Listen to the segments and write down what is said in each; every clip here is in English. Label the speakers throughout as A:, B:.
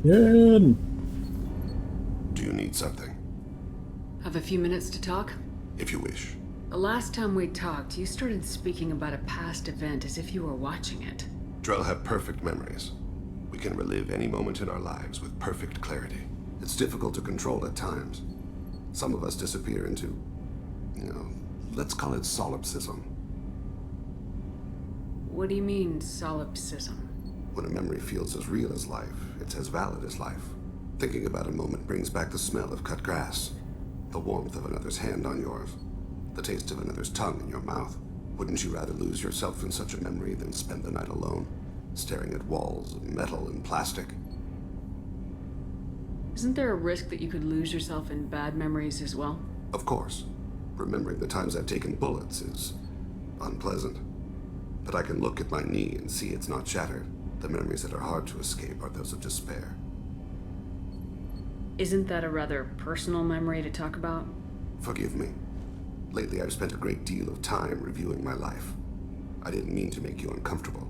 A: Good.
B: Do you need something?
C: Have a few minutes to talk?
B: If you wish.
C: The last time we talked, you started speaking about a past event as if you were watching it.
B: Drell have perfect memories. We can relive any moment in our lives with perfect clarity. It's difficult to control at times. Some of us disappear into, let's call it solipsism.
C: What do you mean, solipsism?
B: When a memory feels as real as life, it's as valid as life. Thinking about a moment brings back the smell of cut grass, the warmth of another's hand on yours, the taste of another's tongue in your mouth. Wouldn't you rather lose yourself in such a memory than spend the night alone, staring at walls of metal and plastic?
C: Isn't there a risk that you could lose yourself in bad memories as well?
B: Of course. Remembering the times I've taken bullets is unpleasant. But I can look at my knee and see it's not shattered. The memories that are hard to escape are those of despair.
C: Isn't that a rather personal memory to talk about?
B: Forgive me. Lately I've spent a great deal of time reviewing my life. I didn't mean to make you uncomfortable.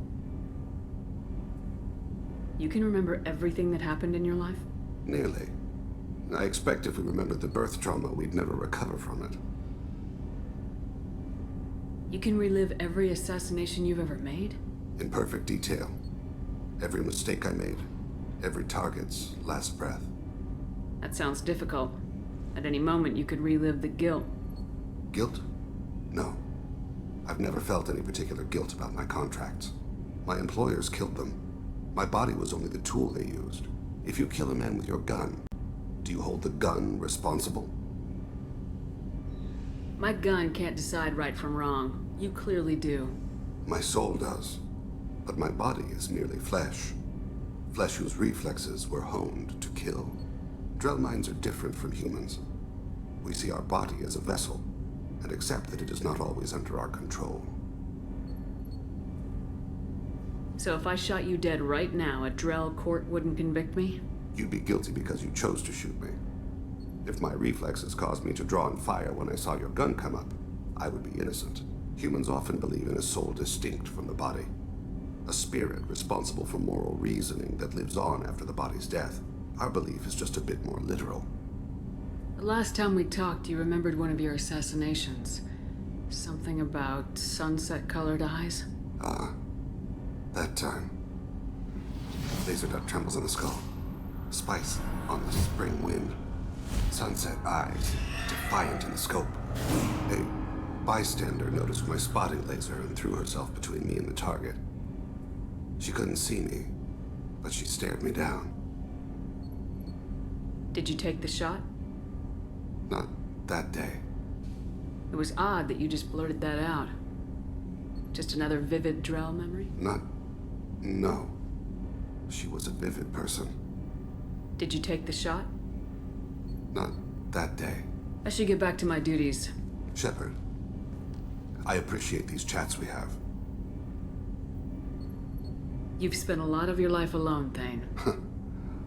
C: You can remember everything that happened in your life?
B: Nearly. I expect if we remembered the birth trauma, we'd never recover from it.
C: You can relive every assassination you've ever made?
B: In perfect detail. Every mistake I made. Every target's last breath.
C: That sounds difficult. At any moment, you could relive the guilt.
B: Guilt? No. I've never felt any particular guilt about my contracts. My employers killed them. My body was only the tool they used. If you kill a man with your gun, do you hold the gun responsible?
C: My gun can't decide right from wrong. You clearly do.
B: My soul does. But my body is merely flesh. Flesh whose reflexes were honed to kill. Drell minds are different from humans. We see our body as a vessel, and accept that it is not always under our control.
C: So if I shot you dead right now, a Drell court wouldn't convict me?
B: You'd be guilty because you chose to shoot me. If my reflexes caused me to draw and fire when I saw your gun come up, I would be innocent. Humans often believe in a soul distinct from the body. A spirit responsible for moral reasoning that lives on after the body's death. Our belief is just a bit more literal.
C: The last time we talked, you remembered one of your assassinations. Something about sunset-colored eyes?
B: Ah, that time. Laser dot trembles on the skull. Spice on the spring wind. Sunset eyes, defiant in the scope. A bystander noticed my spotting laser and threw herself between me and the target. She couldn't see me, but she stared me down.
C: Did you take the shot?
B: Not that day.
C: It was odd that you just blurted that out. Just another vivid Drell memory?
B: No. She was a vivid person.
C: Did you take the shot?
B: Not that day.
C: I should get back to my duties.
B: Shepard, I appreciate these chats we have.
C: You've spent a lot of your life alone, Thane.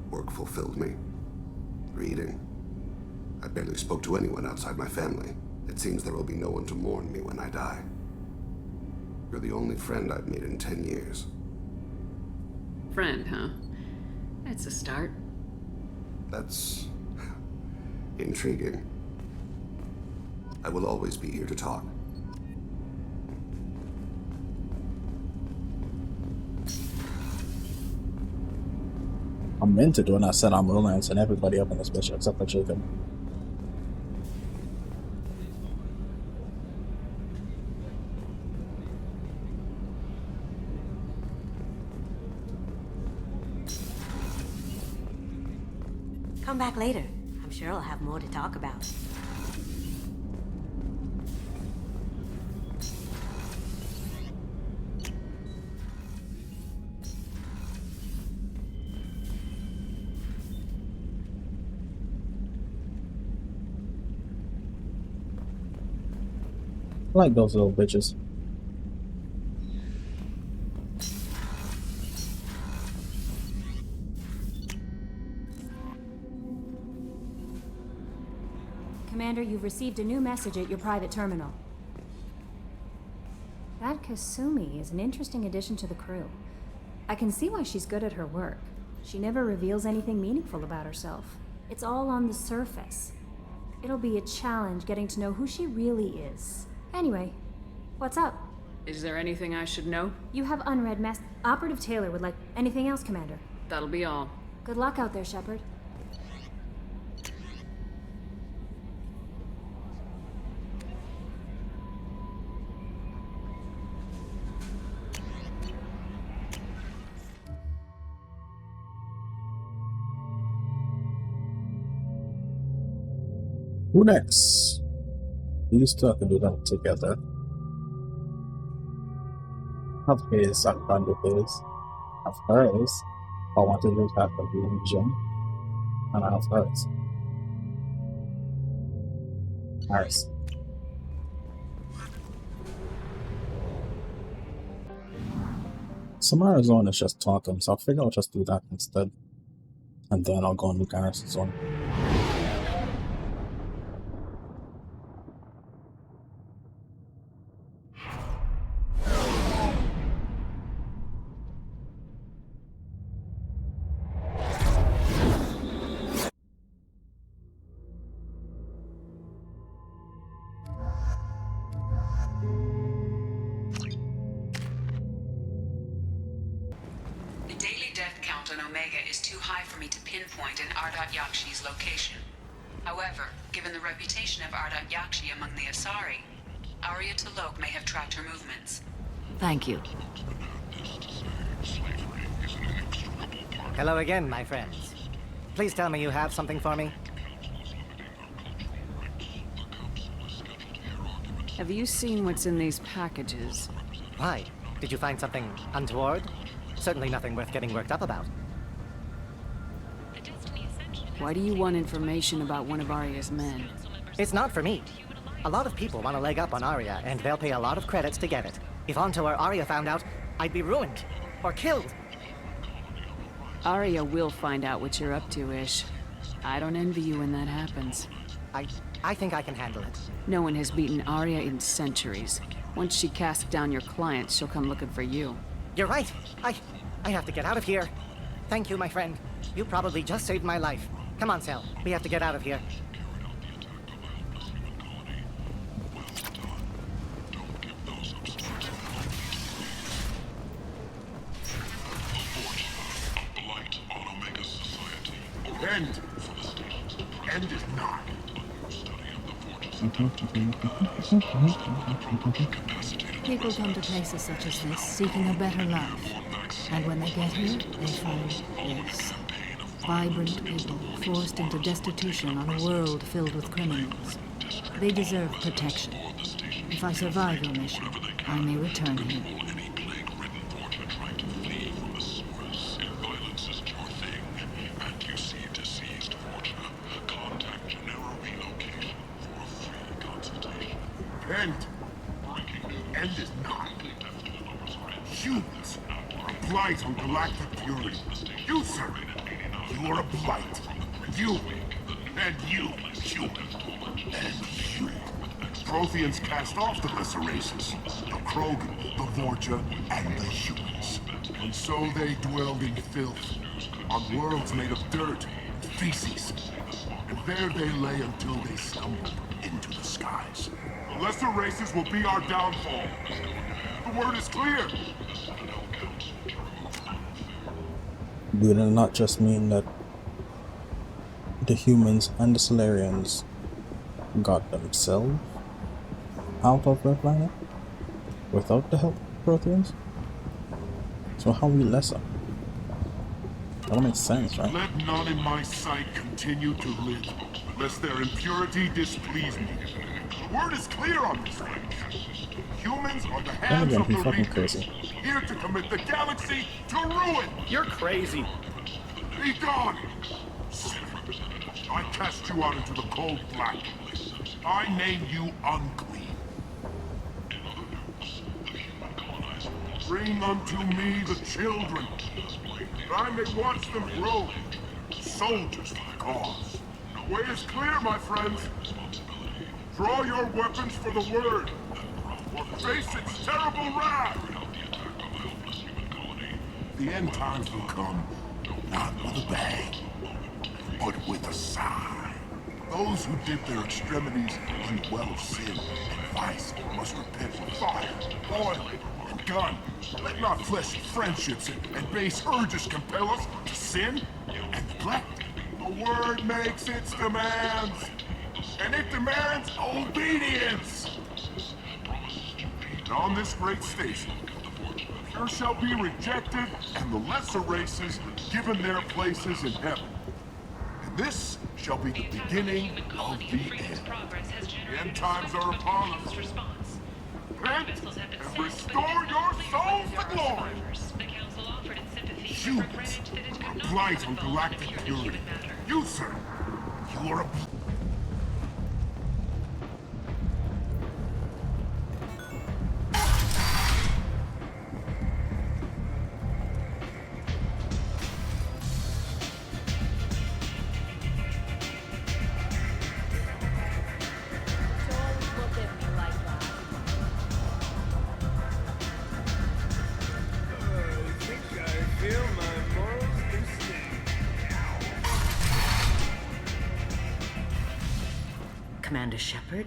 B: Work fulfilled me. Reading. I barely spoke to anyone outside my family. It seems there will be no one to mourn me when I die. You're the only friend I've made in 10 years.
C: Friend, huh? That's a start.
B: That's intriguing. I will always be here to talk.
A: I meant to do when I said I'm romancing everybody up in this bitch except for Jacob.
D: Come back later. I'm sure I'll have more to talk about.
A: I like those little bitches.
E: Commander, you've received a new message at your private terminal. That Kasumi is an interesting addition to the crew. I can see why she's good at her work. She never reveals anything meaningful about herself. It's all on the surface. It'll be a challenge getting to know who she really is. Anyway, what's up?
C: Is there anything I should know?
E: You have unread Operative Taylor would like anything else, Commander.
C: That'll be all.
E: Good luck out there, Shepard.
A: Who next? These two can do that together. Have his, I can do his. Have hers. I want to do that of the region. And I have hers. Hers. Some Arizona is just talking, so I figure I'll just do that instead. And then I'll go on the Garrison zone.
F: Pinpoint in 𝒔𝒂𝒃𝒔𝒄𝒓𝒊𝒃𝒆's location. However, given the reputation of 𝒔𝒂𝒃𝒔𝒄𝒓 among the Asari, Arya T'Loak may have tracked her movements.
G: Thank you.
H: Hello again, my friends. Please tell me you have something for me.
C: Have you seen what's in these packages?
H: Why? Did you find something untoward? Certainly nothing worth getting worked up about.
C: Why do you want information about one of Arya's men?
H: It's not for me. A lot of people want a leg up on Arya, and they'll pay a lot of credits to get it. If Anto or Arya found out, I'd be ruined. Or killed.
C: Arya will find out what you're up to, Ish. I don't envy you when that happens.
H: I think I can handle it.
C: No one has beaten Arya in centuries. Once she casts down your clients, she'll come looking for you.
H: You're right. I have to get out of here. Thank you, my friend. You probably just saved my life. Come on, Cell. We have to get out of here.
I: End. End is not.
G: People come to places such as this seeking a better life. And when they get here, they find this. Vibrant people forced into destitution on a world filled with criminals. They deserve protection. If I survive your mission, I may return here.
I: End. End is not. Humans are a blight on galactic purity. You, sir, you are a blight. You, and you, human, and you. Protheans cast off the lesser races, the Krogan, the Vorcha, and the humans. And so they dwelled in filth, on worlds made of dirt, feces. And there they lay until they stumbled into the skies. The lesser races will be our downfall. The word is clear.
A: Do it not just mean that the humans and the Solarians got themselves out of their planet without the help of Protheans? So how are we lesser? That don't make sense, right?
I: Let none in my sight continue to live, lest their impurity displease me. The word is clear on this one. Humans are the hands
A: again,
I: of
A: he's
I: the
A: fucking
I: Reapers,
A: crazy.
I: here to commit the galaxy to ruin.
J: You're crazy.
I: Be gone! I cast you out into the cold black. I name you unclean. Bring unto me the children, that I may watch them grow. Soldiers for the cause. The way is clear, my friends. Draw your weapons for the word, or face its terrible wrath. The end times will come, not with a bang, but with a sigh. Those who dip their extremities in the well of sin and vice must repent with fire, oil, and gun. Let not fleshly friendships and base urges compel us to sin and neglect. The word makes its demands, and it demands obedience. And on this great station, the pure shall be rejected, and the lesser races given their places in heaven. And this shall be the beginning of the end. The end times are upon us. Repent and restore your souls to glory. Humans are a blight on galactic purity. You, sir, you are a...
D: Commander Shepard?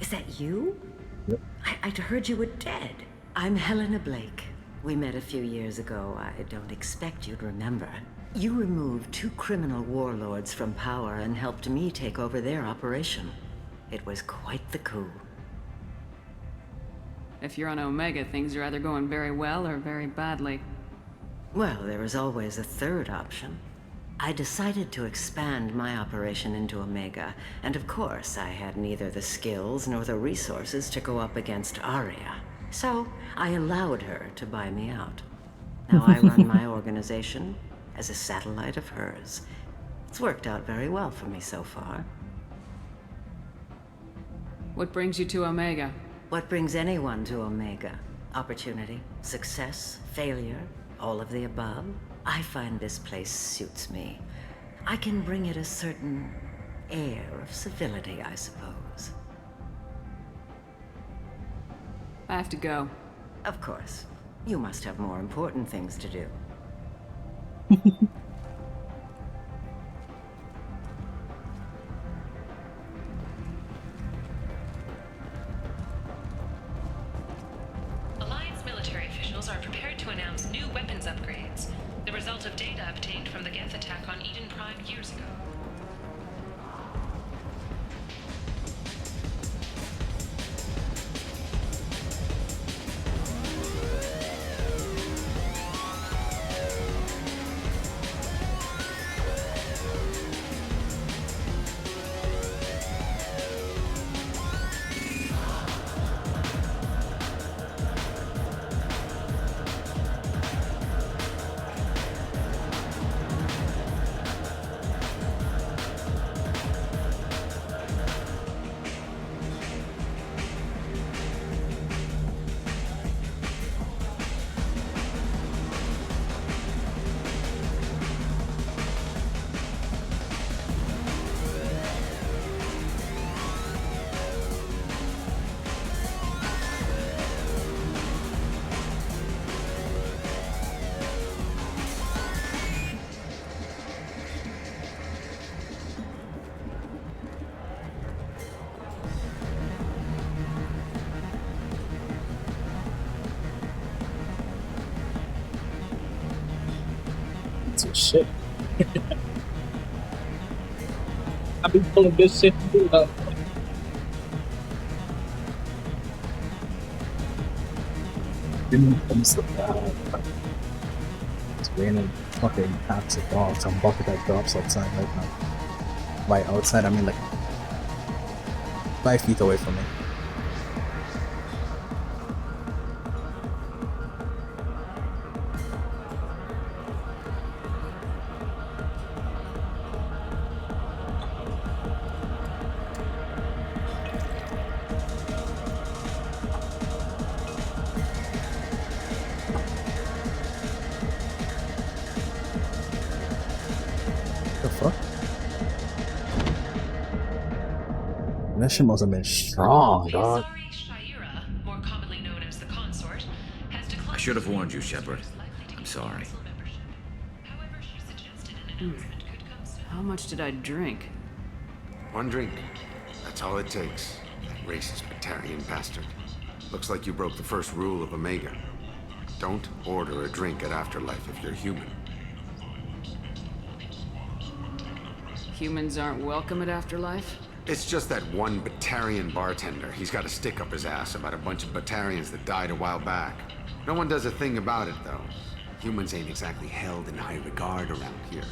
D: Is that you?
A: Yep.
D: I'd heard you were dead. I'm Helena Blake. We met a few years ago. I don't expect you'd remember. You removed 2 criminal warlords from power and helped me take over their operation. It was quite the coup.
C: If you're on Omega, things are either going very well or very badly.
D: Well, there is always a third option. I decided to expand my operation into Omega, and of course I had neither the skills nor the resources to go up against Aria. So I allowed her to buy me out. Now I run my organization as a satellite of hers. It's worked out very well for me so far.
C: What brings you to Omega?
D: What brings anyone to Omega? Opportunity, success, failure, all of the above. I find this place suits me. I can bring it a certain air of civility, I suppose.
C: I have to go.
D: Of course. You must have more important things to do.
J: Alliance military officials are prepared to announce new weapons upgrades, the result of data obtained from the Geth attack on Eden Prime years ago.
A: Shit. I've been pulling this shit too, though. It's raining fucking cats and dogs. I'm bucket that drops outside right now. By outside, I mean like 5 feet away from me. That shit must have been strong, dog.
J: 𝒔𝒖𝒄𝒓𝒊𝒃𝒆, more commonly known as the Consort, has declined.
K: I should have warned you, Shepard. I'm sorry.
J: However, she suggested an announcement could come soon.
C: How much did I drink?
B: One drink. That's all it takes. That racist Batarian bastard. Looks like you broke the first rule of Omega. Don't order a drink at Afterlife if you're human.
C: Humans aren't welcome at Afterlife?
B: It's just that one Batarian bartender. He's got a stick up his ass about a bunch of Batarians that died a while back. No one does a thing about it, though. Humans ain't exactly held in high regard around here.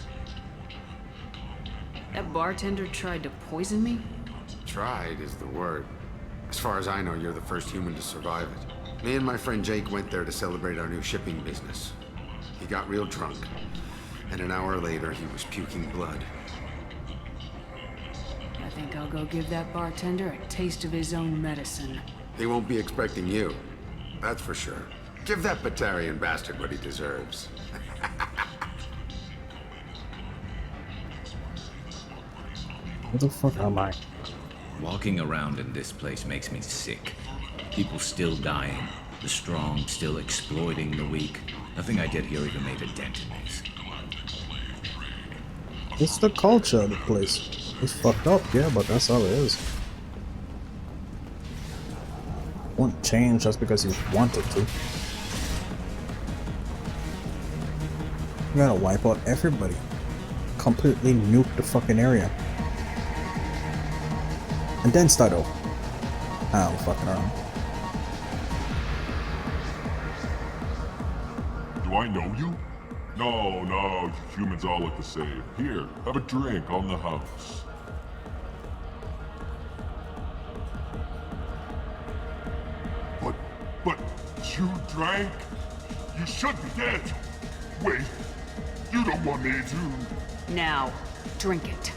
C: That bartender tried to poison me?
B: Tried is the word. As far as I know, you're the first human to survive it. Me and my friend Jake went there to celebrate our new shipping business. He got real drunk, and an hour later he was puking blood.
C: I think I'll go give that bartender a taste of his own medicine.
B: He won't be expecting you. That's for sure. Give that Batarian bastard what he deserves.
A: What the fuck am I?
K: Walking around in this place makes me sick. People still dying. The strong still exploiting the weak. Nothing I did here even made a dent in this.
A: It's the culture of the place. It's fucked up, yeah, but that's all it is. Won't change just because you wanted to. You gotta wipe out everybody. Completely nuke the fucking area. And then start over. I'm fucking around.
I: Do I know you? No, humans all look the same. Here, have a drink on the house. But you drank? You should be dead. Wait, you don't want me to...
C: Now, drink it.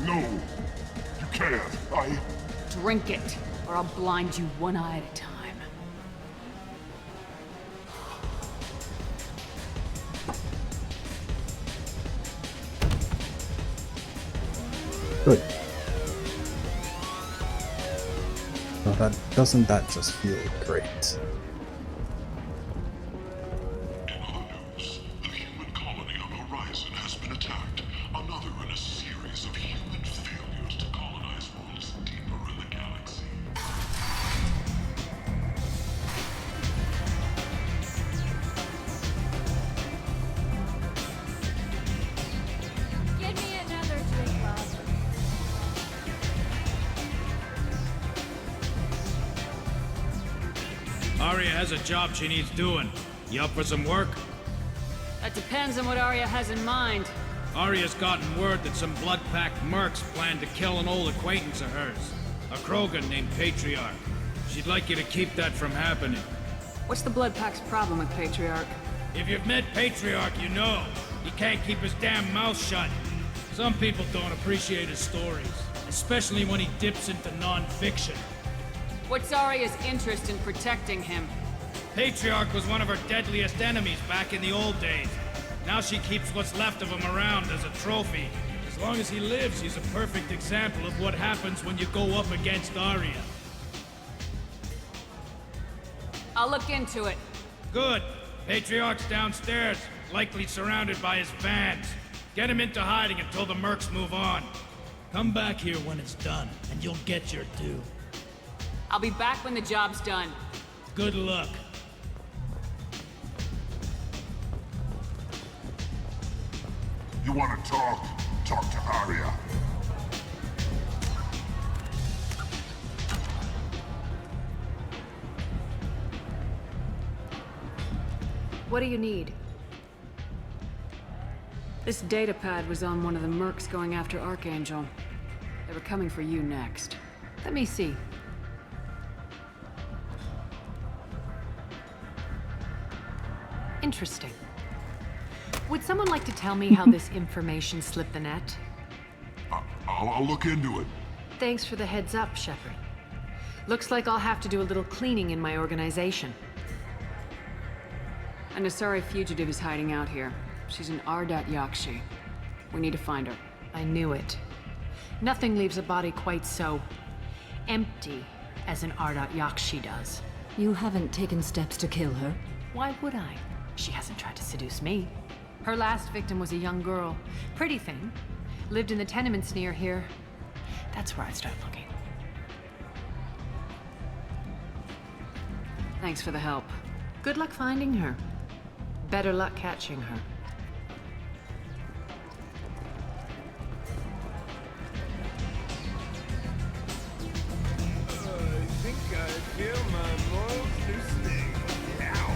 I: No, you can't.
C: Drink it, or I'll blind you one eye at a time.
A: Good. Now doesn't that just feel great?
L: Arya has a job she needs doing. You up for some work?
C: That depends on what Arya has in mind.
L: Arya's gotten word that some blood-packed mercs plan to kill an old acquaintance of hers. A Krogan named Patriarch. She'd like you to keep that from happening.
C: What's the Blood Pack's problem with Patriarch?
L: If you've met Patriarch, you know. He can't keep his damn mouth shut. Some people don't appreciate his stories. Especially when he dips into non-fiction.
C: What's Arya's interest in protecting him?
L: Patriarch was one of her deadliest enemies back in the old days. Now she keeps what's left of him around as a trophy. As long as he lives, he's a perfect example of what happens when you go up against Arya.
C: I'll look into it.
L: Good. Patriarch's downstairs, likely surrounded by his fans. Get him into hiding until the mercs move on. Come back here when it's done, and you'll get your due.
C: I'll be back when the job's done.
L: Good luck.
I: You want to talk? Talk to Arya.
C: What do you need? This data pad was on one of the mercs going after Archangel. They were coming for you next. Let me see.
M: Interesting. Would someone like to tell me how this information slipped the net?
I: I'll look into it.
M: Thanks for the heads up, Shepard. Looks like I'll have to do a little cleaning in my organization.
C: An Asari fugitive is hiding out here. She's an 𝒔𝒊𝒃𝒆. We need to find her.
M: I knew it. Nothing leaves a body quite so empty as an 𝒔𝒊𝒃𝒆 does.
G: You haven't taken steps to kill her?
M: Why would I? She hasn't tried to seduce me. Her last victim was a young girl. Pretty thing. Lived in the tenements near here. That's where I'd start looking. Thanks for the help. Good luck finding her. Better luck catching her.
N: I think I feel my morals loosening now.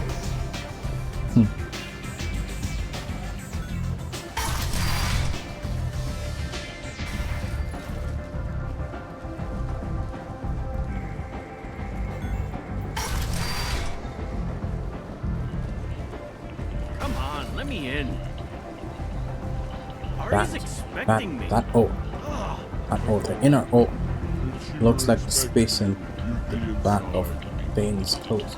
L: Come on, let me in. Ari's expecting me.
A: That the inner O looks like the space in the back of Bane's clothes.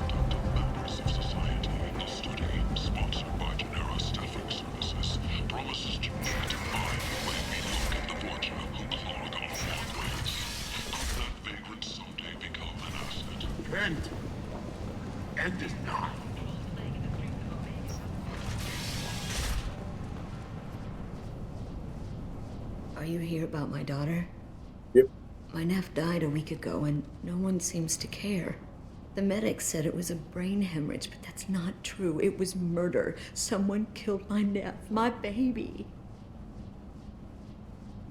I: End is not.
O: Are you here about my daughter?
A: Yep.
O: My nephew died a week ago and no one seems to care. The medics said it was a brain hemorrhage, but that's not true. It was murder. Someone killed my nephew, my baby.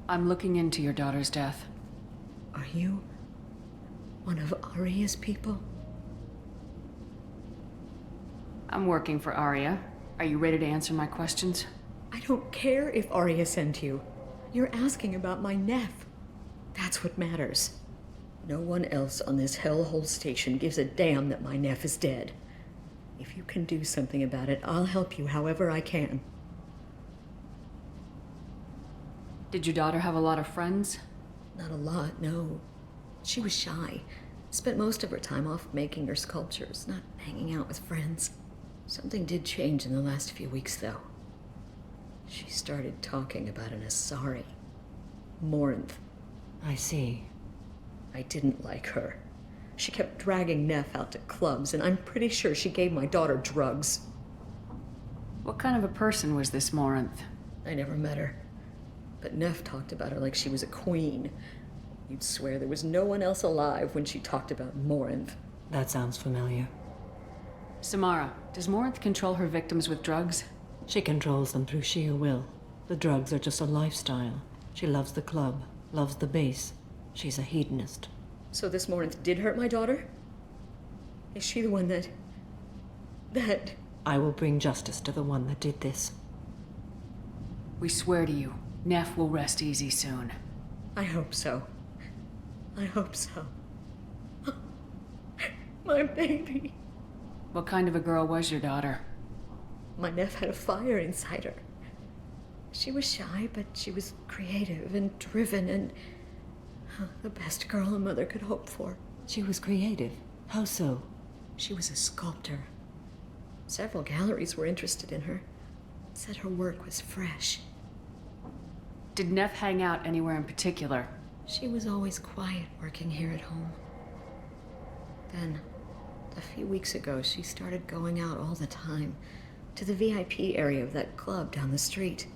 C: I'm looking into your daughter's death.
O: Are you one of Aria's people?
C: I'm working for Aria. Are you ready to answer my questions?
O: I don't care if Aria sent you. You're asking about my nephew. That's what matters. No one else on this hellhole station gives a damn that my nephew is dead. If you can do something about it, I'll help you however I can.
C: Did your daughter have a lot of friends?
O: Not a lot, no. She was shy. Spent most of her time off making her sculptures, not hanging out with friends. Something did change in the last few weeks, though. She started talking about an Asari. Morinth.
D: I see.
O: I didn't like her. She kept dragging Neff out to clubs, and I'm pretty sure she gave my daughter drugs.
C: What kind of a person was this Morinth?
O: I never met her. But Neff talked about her like she was a queen. You'd swear there was no one else alive when she talked about Morinth.
D: That sounds familiar.
C: Samara, does Morinth control her victims with drugs?
D: She controls them through sheer will. The drugs are just a lifestyle. She loves the club, loves the base. She's a hedonist.
O: So this Morinth did hurt my daughter? Is she the one that...
D: I will bring justice to the one that did this.
C: We swear to you, Neff will rest easy soon.
O: I hope so. I hope so. My baby.
C: What kind of a girl was your daughter?
O: My Neff had a fire inside her. She was shy, but she was creative and driven and the best girl a mother could hope for.
D: She was creative? How so?
O: She was a sculptor. Several galleries were interested in her. Said her work was fresh.
C: Did Neff hang out anywhere in particular?
O: She was always quiet working here at home. Then, a few weeks ago, she started going out all the time to the VIP area of that club down the street.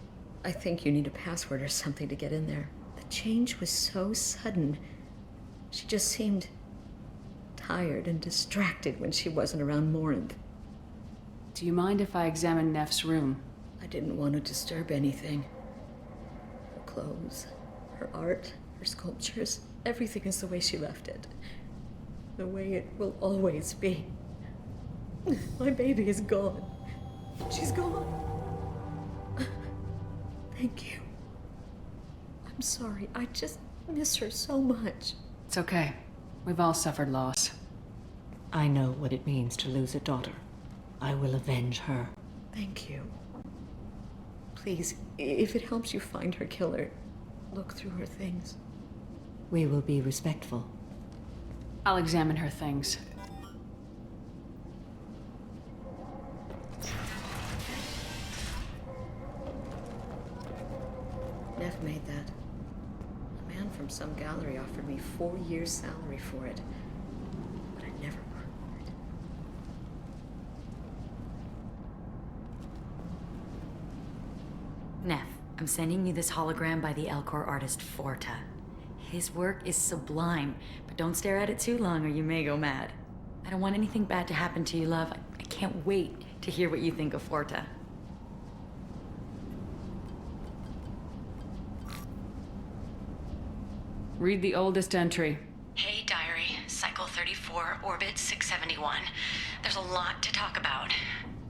O: I think you need a password or something to get in there. The change was so sudden. She just seemed tired and distracted when she wasn't around Morinth.
C: Do you mind if I examine Neff's room?
O: I didn't want to disturb anything. Her clothes, her art, her sculptures, everything is the way she left it. The way it will always be. My baby is gone. She's gone. Thank you. I'm sorry. I just miss her so much.
C: It's okay. We've all suffered loss.
D: I know what it means to lose a daughter. I will avenge her.
O: Thank you. Please, if it helps you find her killer, look through her things.
D: We will be respectful.
C: I'll examine her things.
O: Neff made that. A man from some gallery offered me 4 years' salary for it. But I never
P: Neff, I'm sending you this hologram by the Elcor artist Forta. His work is sublime, but don't stare at it too long or you may go mad. I don't want anything bad to happen to you, love. I can't wait to hear what you think of Forta.
C: Read the oldest entry.
P: Hey, diary. Cycle 34, orbit 671. There's a lot to talk about.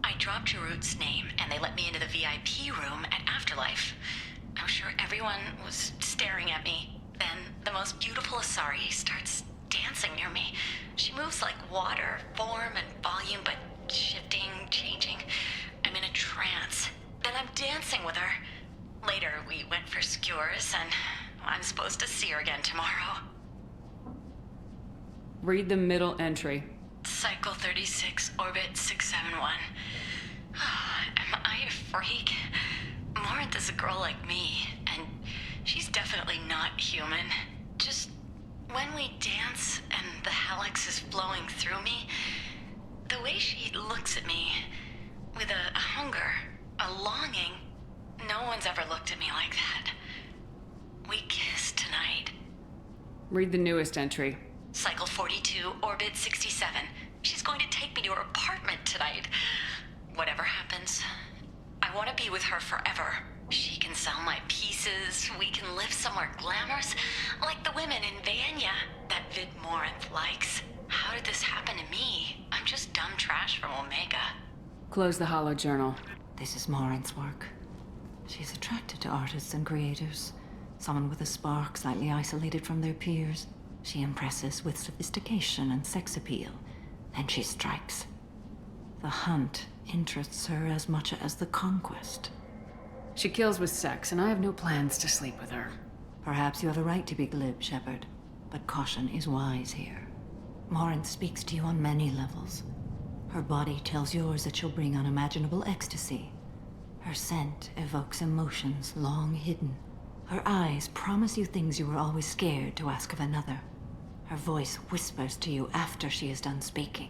P: I dropped Jarut's name, and they let me into the VIP room at Afterlife. I'm sure everyone was staring at me. Then the most beautiful Asari starts dancing near me. She moves like water, form and volume, but shifting, changing. I'm in a trance. Then I'm dancing with her. Later, we went for skewers, and I'm supposed to see her again tomorrow.
C: Read the middle entry.
P: Cycle 36, orbit 671. Am I a freak? Morinth is a girl like me, and she's definitely not human. Just when we dance and the hallex is flowing through me, the way she looks at me with a hunger, a longing, no one's ever looked at me like that. We kissed tonight.
C: Read the newest entry.
P: Cycle 42, orbit 67. She's going to take me to her apartment tonight. Whatever happens, I want to be with her forever. She can sell my pieces. We can live somewhere glamorous, like the women in Vanya that Vid Morinth likes. How did this happen to me? I'm just dumb trash from Omega.
C: Close the holo journal.
G: This is Morinth's work. She's attracted to artists and creators. Someone with a spark, slightly isolated from their peers. She impresses with sophistication and sex appeal. Then she strikes. The hunt interests her as much as the conquest.
C: She kills with sex, and I have no plans to sleep with her.
G: Perhaps you have a right to be glib, Shepard, but caution is wise here. Morinth speaks to you on many levels. Her body tells yours that she'll bring unimaginable ecstasy. Her scent evokes emotions long hidden. Her eyes promise you things you were always scared to ask of another. Her voice whispers to you after she is done speaking.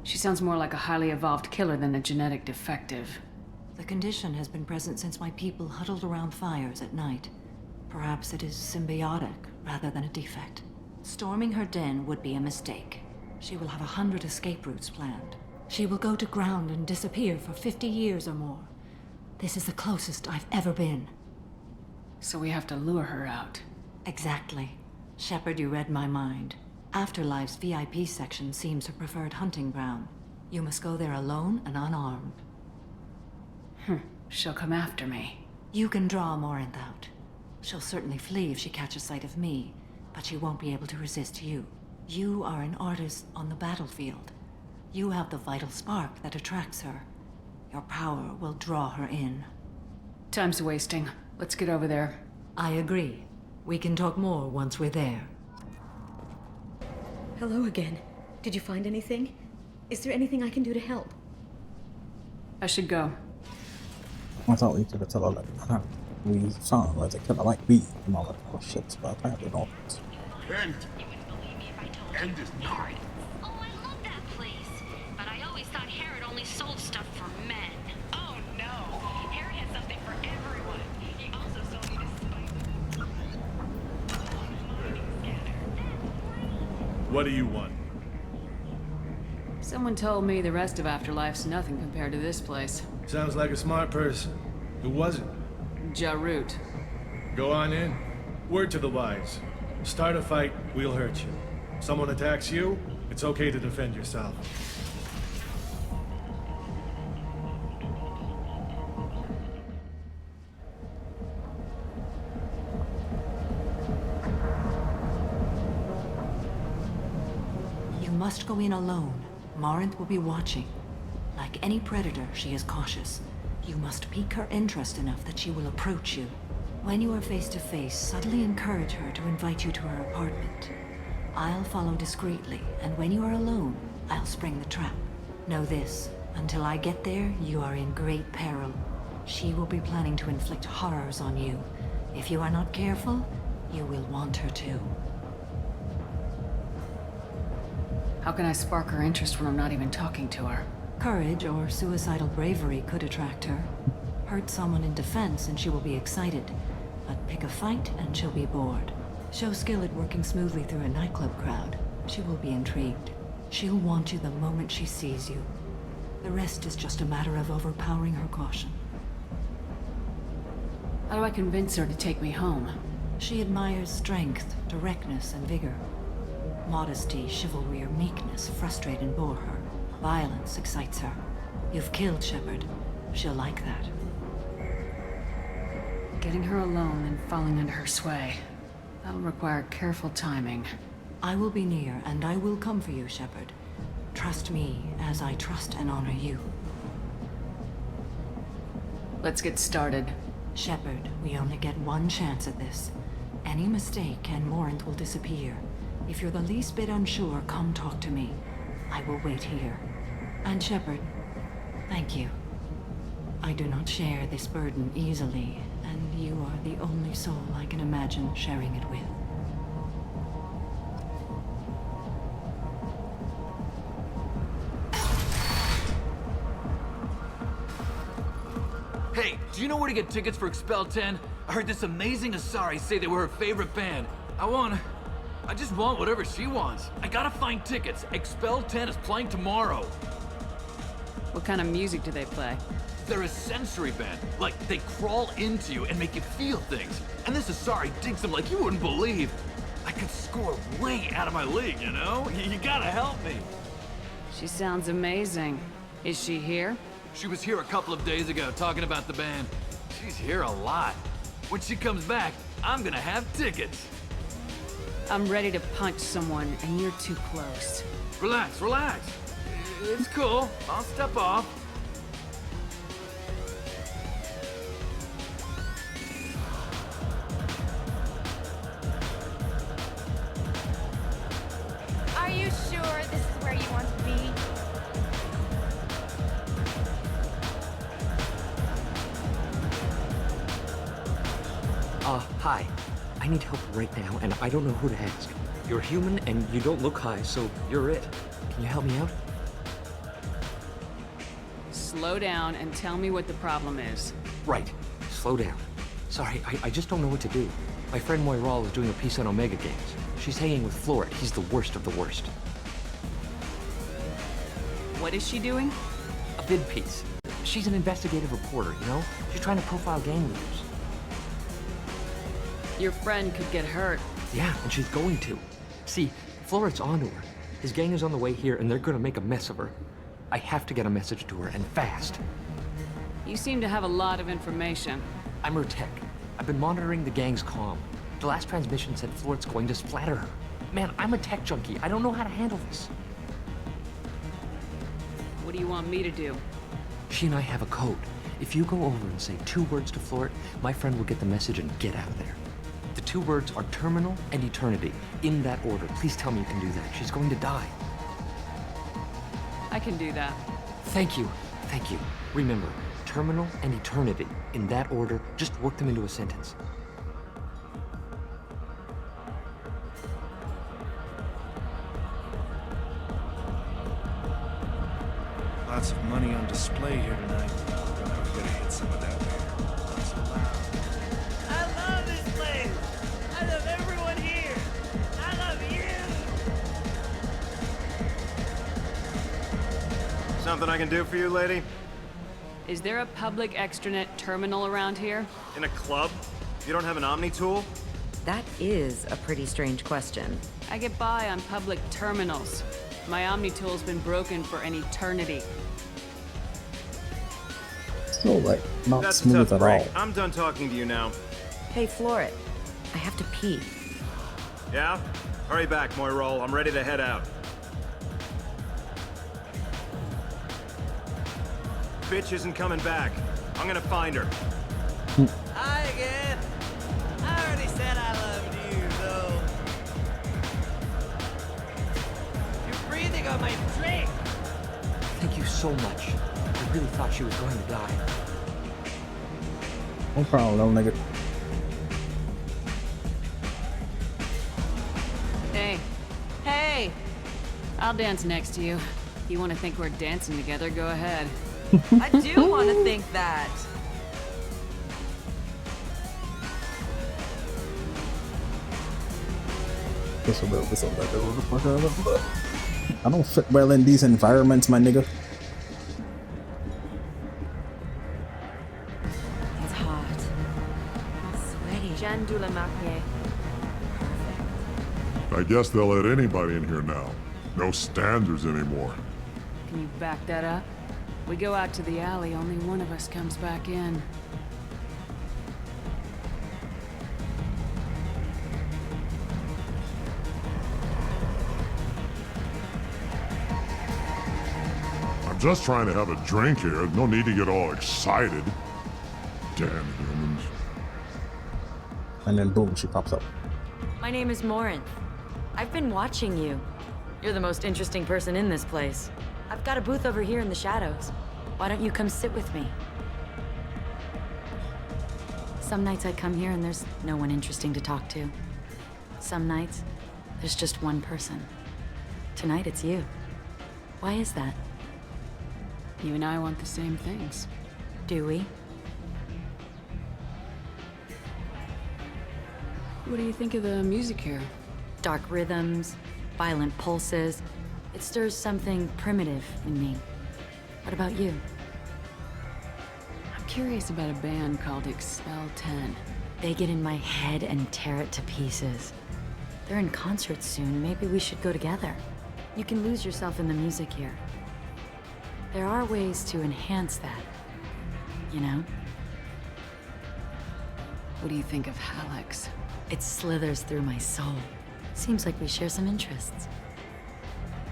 C: She sounds more like a highly evolved killer than a genetic defective.
G: The condition has been present since my people huddled around fires at night. Perhaps it is symbiotic rather than a defect. Storming her den would be a mistake. She will have 100 escape routes planned. She will go to ground and disappear for 50 years or more. This is the closest I've ever been.
C: So we have to lure her out.
G: Exactly. Shepard, you read my mind. Afterlife's VIP section seems her preferred hunting ground. You must go there alone and unarmed.
C: She'll come after me.
G: You can draw Morinth out. She'll certainly flee if she catches sight of me, but she won't be able to resist you. You are an artist on the battlefield. You have the vital spark that attracts her. Your power will draw her in.
C: Time's wasting. Let's get over there.
G: I agree. We can talk more once we're there.
O: Hello again. Did you find anything? Is there anything I can do to help?
C: I should go.
A: I thought we could have told her that we found where the killer might be and all that kind of shit, but apparently not.
I: End is nigh.
Q: Oh, I love that place. But I always thought Herod only sold stuff for men.
J: Oh no! Herod had something for everyone. He also sold me this
L: What do you want?
C: Someone told me the rest of Afterlife's nothing compared to this place.
L: Sounds like a smart person. Who was it?
C: Jarut.
L: Go on in. Word to the wise. Start a fight, we'll hurt you. Someone attacks you, it's okay to defend yourself.
G: You must go in alone. Morinth will be watching. Like any predator, she is cautious. You must pique her interest enough that she will approach you. When you are face to face, subtly encourage her to invite you to her apartment. I'll follow discreetly, and when you are alone, I'll spring the trap. Know this, until I get there, you are in great peril. She will be planning to inflict horrors on you. If you are not careful, you will want her to.
C: How can I spark her interest when I'm not even talking to her?
G: Courage or suicidal bravery could attract her. Hurt someone in defense and she will be excited. But pick a fight and she'll be bored. Show skill at working smoothly through a nightclub crowd. She will be intrigued. She'll want you the moment she sees you. The rest is just a matter of overpowering her caution.
C: How do I convince her to take me home?
G: She admires strength, directness, and vigor. Modesty, chivalry, or meekness frustrate and bore her. Violence excites her. You've killed Shepard. She'll like that.
C: Getting her alone and falling under her sway. That'll require careful timing.
G: I will be near, and I will come for you, Shepard. Trust me, as I trust and honor you.
C: Let's get started.
G: Shepard, we only get one chance at this. Any mistake and Morant will disappear. If you're the least bit unsure, come talk to me. I will wait here. And Shepard, thank you. I do not share this burden easily, and you are the only soul I can imagine sharing it with.
R: Hey, do you know where to get tickets for 𝒔𝒊𝒃𝒆 10? I heard this amazing Asari say they were her favorite band. I just want whatever she wants. I gotta find tickets. 𝒔𝒊𝒃𝒆 10 is playing tomorrow.
C: What kind of music do they play?
R: They're a sensory band. Like, they crawl into you and make you feel things. And this Asari digs them like you wouldn't believe. I could score way out of my league, you know? You gotta help me.
C: She sounds amazing. Is she here?
R: She was here a couple of days ago talking about the band. She's here a lot. When she comes back, I'm gonna have tickets.
C: I'm ready to punch someone, and you're too close.
R: Relax, relax. It's cool. I'll step off.
Q: Are you sure this is where you want to be?
S: Hi. I need help right now, and I don't know who to ask. You're human, and you don't look high, so you're it. Can you help me out?
C: Slow down and tell me what the problem is.
S: Right. Slow down. Sorry, I just don't know what to do. My friend 𝒍𝒊𝒌𝒆 is doing a piece on Omega Games. She's hanging with Florid. He's the worst of the worst.
C: What is she doing?
S: A vid piece. She's an investigative reporter, you know? She's trying to profile gang leaders.
C: Your friend could get hurt.
S: Yeah, and she's going to. See, Florid's onto her. His gang is on the way here, and they're gonna make a mess of her. I have to get a message to her, and fast.
C: You seem to have a lot of information.
S: I'm her tech. I've been monitoring the gang's comm. The last transmission said Florid's going to splatter her. Man, I'm a tech junkie. I don't know how to handle this.
C: What do you want me to do?
S: She and I have a code. If you go over and say 2 words to Florid, my friend will get the message and get out of there. The 2 words are terminal and eternity. In that order. Please tell me you can do that. She's going to die.
C: I can do that.
S: Thank you. Thank you. Remember, terminal and eternity. In that order, just work them into a sentence.
N: Lots of money on display here tonight. We're gonna hit some of that beer. Not so loud.
T: I love this place! I love everyone here! I love you!
U: Something I can do for you, lady?
C: Is there a public extranet terminal around here?
U: In a club? You don't have an Omni tool?
V: That is a pretty strange question.
C: I get by on public terminals. My Omni tool's been broken for an eternity.
A: Still, like, not
U: That's a
A: smooth
U: tough
A: at
U: break.
A: all.
U: I'm done talking to you now.
V: Hey, Florid. I have to pee.
U: Yeah? Hurry back, 𝒍𝒊𝒃𝒆. I'm ready to head out. Bitch isn't coming back. I'm gonna find her.
T: Hi again. I already said I loved you, though. You're breathing on my drink.
S: Thank you so much. I really thought she was going to die.
A: No problem, little nigga.
C: Hey. Hey! I'll dance next to you. If you want to think we're dancing together, go ahead.
V: I do want to think that.
A: Guess a little bit of that. I don't fit well in these environments, my nigga.
V: It's hot. Sweaty. 𝒍�𝒌𝒆.
I: I guess they'll let anybody in here now. No standards anymore.
C: Can you back that up? We go out to the alley, only one of us comes back in.
I: I'm just trying to have a drink here. No need to get all excited. Damn humans.
A: And then boom, she pops up.
V: My name is Morinth. I've been watching you. You're the most interesting person in this place. I've got a booth over here in the shadows. Why don't you come sit with me? Some nights I come here and there's no one interesting to talk to. Some nights, there's just one person. Tonight it's you. Why is that?
C: You and I want the same things.
V: Do we?
C: What do you think of the music here?
V: Dark rhythms, violent pulses. It stirs something primitive in me. What about you?
C: I'm curious about a band called 𝒔𝒊𝒌𝒆.
V: They get in my head and tear it to pieces. They're in concert soon. Maybe we should go together. You can lose yourself in the music here. There are ways to enhance that, you know?
C: What do you think of Hallex?
V: It slithers through my soul. Seems like we share some interests.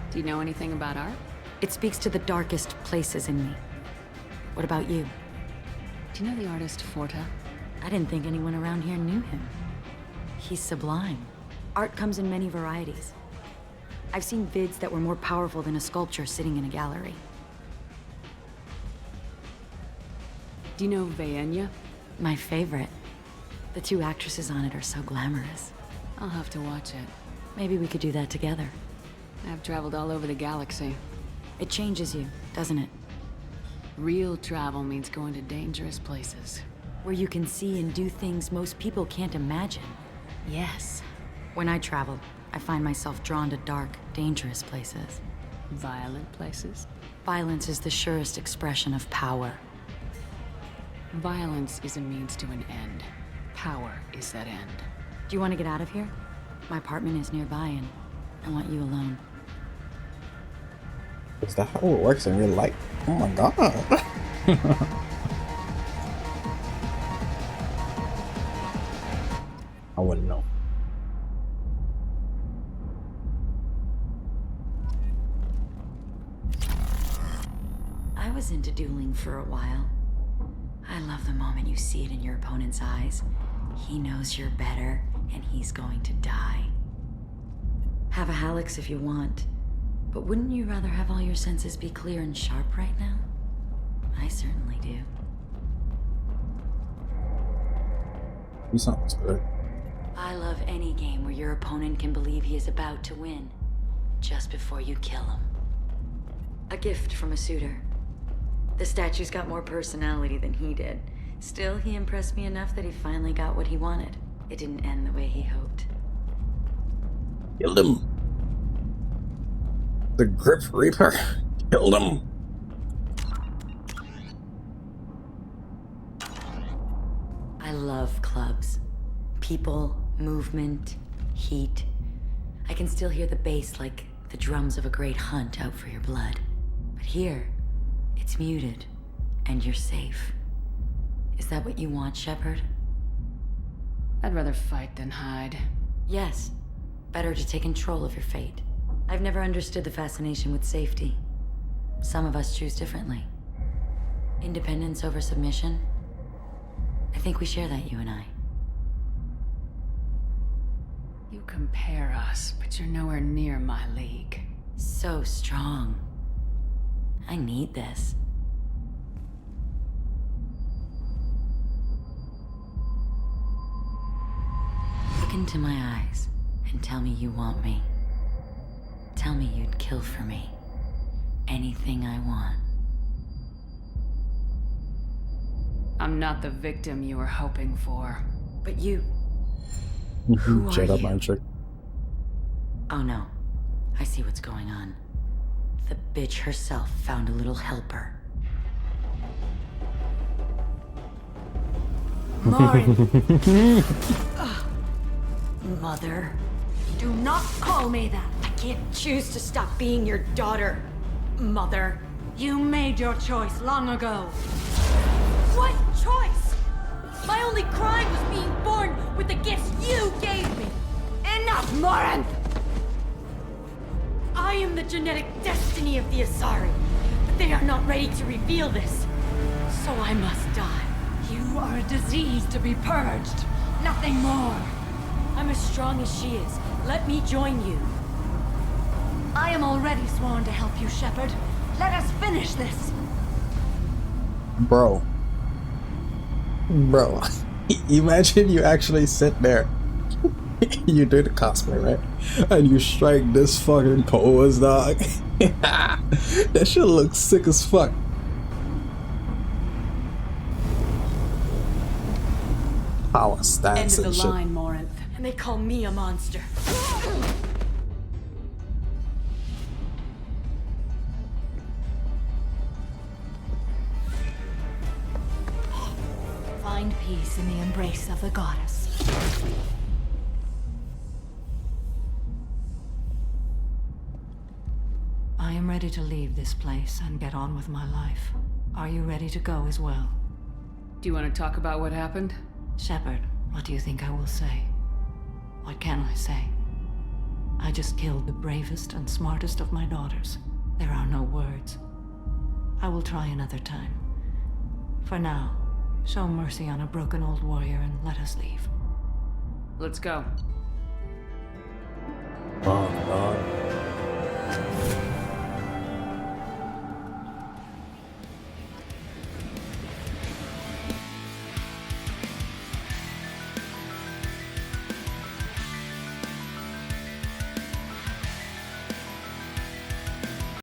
C: Do you know anything about art?
V: It speaks to the darkest places in me. What about you?
C: Do you know the artist Forta?
V: I didn't think anyone around here knew him. He's sublime. Art comes in many varieties. I've seen vids that were more powerful than a sculpture sitting in a gallery.
C: Do you know 𝒍�💌💆?
V: My favorite. The two actresses on it are so glamorous.
C: I'll have to watch it.
V: Maybe we could do that together.
C: I've traveled all over the galaxy.
V: It changes you, doesn't it?
C: Real travel means going to dangerous places.
V: Where you can see and do things most people can't imagine.
C: Yes.
V: When I travel, I find myself drawn to dark, dangerous places.
C: Violent places?
V: Violence is the surest expression of power.
C: Violence is a means to an end. Power is that end.
V: Do you want to get out of here? My apartment is nearby and I want you alone.
A: Is that how it works in real life? Oh my god. I wouldn't know.
V: I was into dueling for a while. I love the moment you see it in your opponent's eyes. He knows you're better, and he's going to die. Have a Hallex if you want, but wouldn't you rather have all your senses be clear and sharp right now? I certainly do.
A: You sounds good.
V: I love any game where your opponent can believe he is about to win, just before you kill him. A gift from a suitor. The statue's got more personality than he did. Still, he impressed me enough that he finally got what he wanted. It didn't end the way he hoped.
A: Killed him. The Gryph Reaper killed him.
V: I love clubs. People, movement, heat. I can still hear the bass like the drums of a great hunt out for your blood. But here, it's muted, and you're safe. Is that what you want, Shepard?
C: I'd rather fight than hide.
V: Yes. Better to take control of your fate. I've never understood the fascination with safety. Some of us choose differently. Independence over submission? I think we share that, you and I.
C: You compare us, but you're nowhere near my league.
V: So strong. I need this. Look into my eyes and tell me you want me. Tell me you'd kill for me. anything I want.
C: I'm not the victim you were hoping for.
V: But you... Who are
A: Jedi
V: you?
A: mind trick.
V: Oh no. I see what's going on. The bitch herself found a little helper. Marin! Mother.
E: Do not call me that.
V: I can't choose to stop being your daughter, Mother.
E: You made your choice long ago. What choice? My only crime was being born with the gifts you gave me. Enough, Morinth! I am the genetic destiny of the Asari, but they are not ready to reveal this. So I must die. You are a disease to be purged. Nothing more. I'm as strong as she is. Let me join you. I am already sworn to help you, Shepard. Let us finish this.
A: Bro, imagine you actually sit there. You do the cosplay, right? And you strike this fucking pose, dog. That shit looks sick as fuck. Power stance
E: End of
A: and
E: the
A: shit.
E: line, Morinth. And they call me a monster. Find peace in the embrace of the goddess.
G: I am ready to leave this place and get on with my life. Are you ready to go as well?
C: Do you want to talk about what happened?
G: Shepard, what do you think I will say? What can I say? I just killed the bravest and smartest of my daughters. There are no words. I will try another time. For now, show mercy on a broken old warrior and let us leave.
C: Let's go.
A: Oh god.